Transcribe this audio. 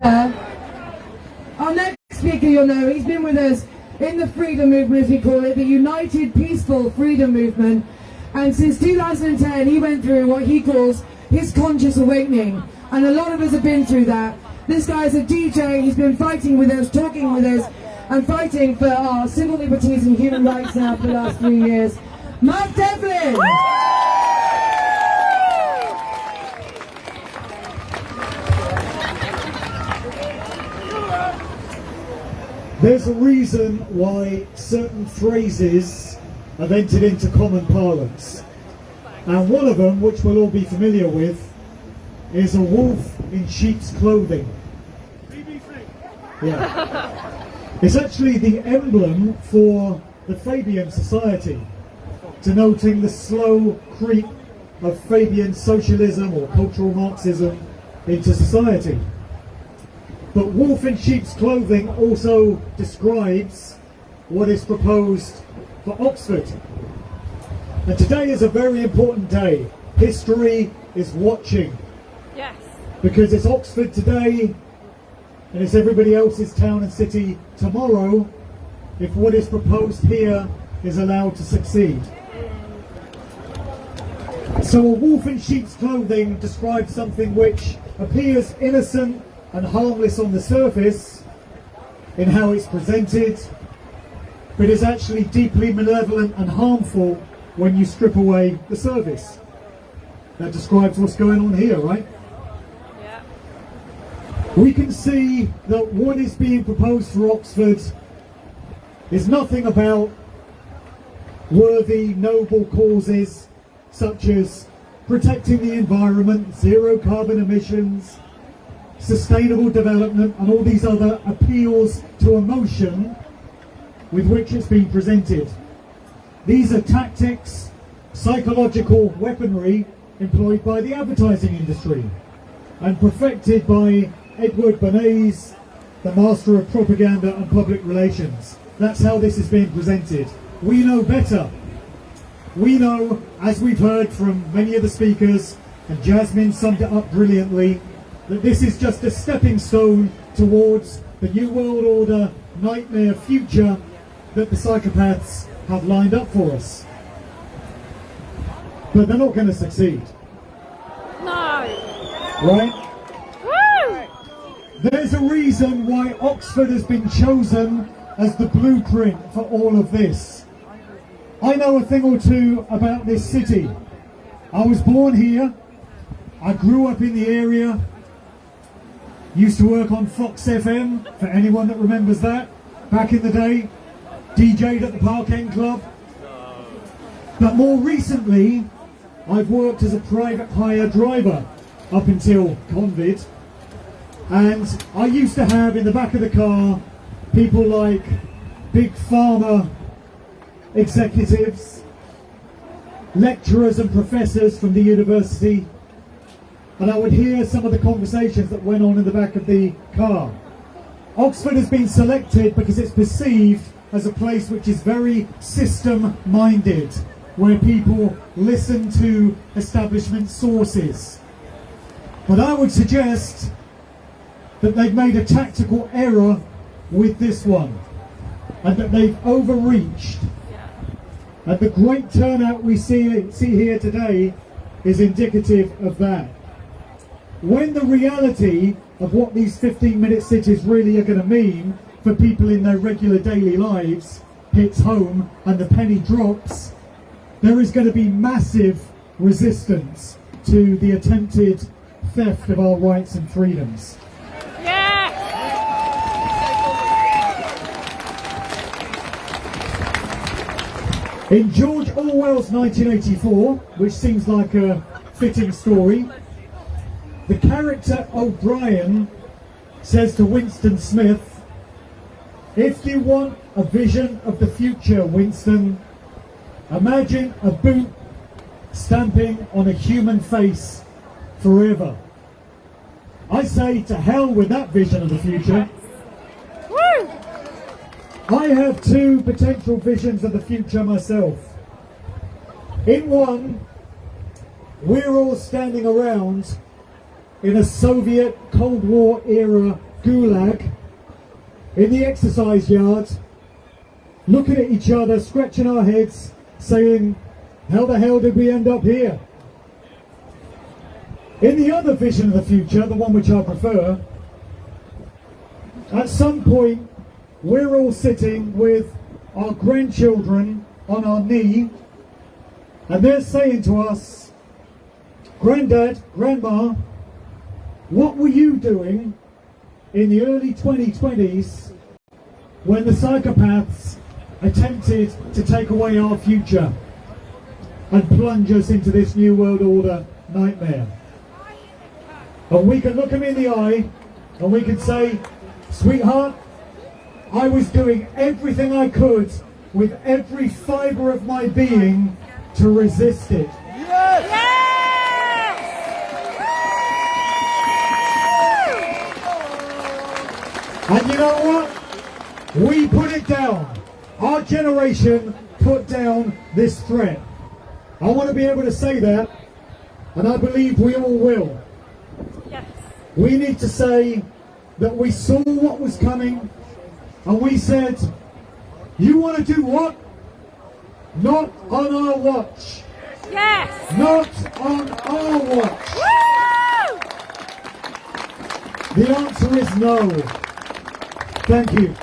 Our next speaker, you'll know, he's been with us in the freedom movement, as we call it, the United Peaceful Freedom Movement. And since 2010, he went through what he calls his conscious awakening. And a lot of us have been through that. This guy's a DJ, he's been fighting with us, talking with us, and fighting for our civil liberties and human rights now for the last 3 years. Devlin! There's a reason why certain phrases have entered into common parlance. And one of them, which we'll all be familiar with, is a wolf in sheep's clothing. Yeah. It's actually the emblem for the Fabian Society, denoting the slow creep of Fabian socialism or cultural Marxism into society. But wolf in sheep's clothing also describes what is proposed for Oxford. And today is a very important day. History is watching. Yes. Because it's Oxford today, and it's everybody else's town and city tomorrow, if what is proposed here is allowed to succeed. So a wolf in sheep's clothing describes something which appears innocent and harmless on the surface in how it's presented, but is actually deeply malevolent and harmful when you strip away the service. That describes what's going on here, right? Yeah. We can see that what is being proposed for Oxford is nothing about worthy, noble causes such as protecting the environment, zero carbon emissions, sustainable development, and all these other appeals to emotion with which it's been presented. These are tactics, psychological weaponry employed by the advertising industry and perfected by Edward Bernays, the master of propaganda and public relations. That's how this is being presented. We know better. We know, as we've heard from many of the speakers, and Jasmine summed it up brilliantly, that this is just a stepping stone towards the New World Order nightmare future that the psychopaths have lined up for us. But they're not going to succeed. No. Right? Woo! There's a reason why Oxford has been chosen as the blueprint for all of this. I know a thing or two about this city. I was born here. I grew up in the area. Used to work on Fox FM, for anyone that remembers that, back in the day. DJ'd at the Park End Club. But more recently, I've worked as a private hire driver up until COVID. And I used to have in the back of the car people like big pharma executives, lecturers and professors from the university, and I would hear some of the conversations that went on in the back of the car. Oxford has been selected because it's perceived as a place which is very system-minded, where people listen to establishment sources. But I would suggest that they've made a tactical error with this one, and that they've overreached. And the great turnout we see here today is indicative of that. When the reality of what these 15-minute cities really are going to mean for people in their regular daily lives hits home and the penny drops, there is going to be massive resistance to the attempted theft of our rights and freedoms. In George Orwell's 1984, which seems like a fitting story, the character O'Brien says to Winston Smith, "If you want a vision of the future, Winston, imagine a boot stamping on a human face forever." I say to hell with that vision of the future. Woo! I have two potential visions of the future myself. In one, we're all standing around in a Soviet Cold War era gulag in the exercise yard, looking at each other, scratching our heads, saying, how the hell did we end up here? In the other vision of the future, the one which I prefer, at some point we're all sitting with our grandchildren on our knee, and they're saying to us, Granddad, Grandma, what were you doing in the early 2020s when the psychopaths attempted to take away our future and plunge us into this new world order nightmare? And we can look them in the eye and we can say, sweetheart, I was doing everything I could with every fibre of my being to resist it. And you know what? We put it down. Our generation put down this threat. I want to be able to say that, and I believe we all will. Yes. We need to say that we saw what was coming, and we said, you want to do what? Not on our watch. Yes. Not on our watch. Woo! The answer is no. Thank you.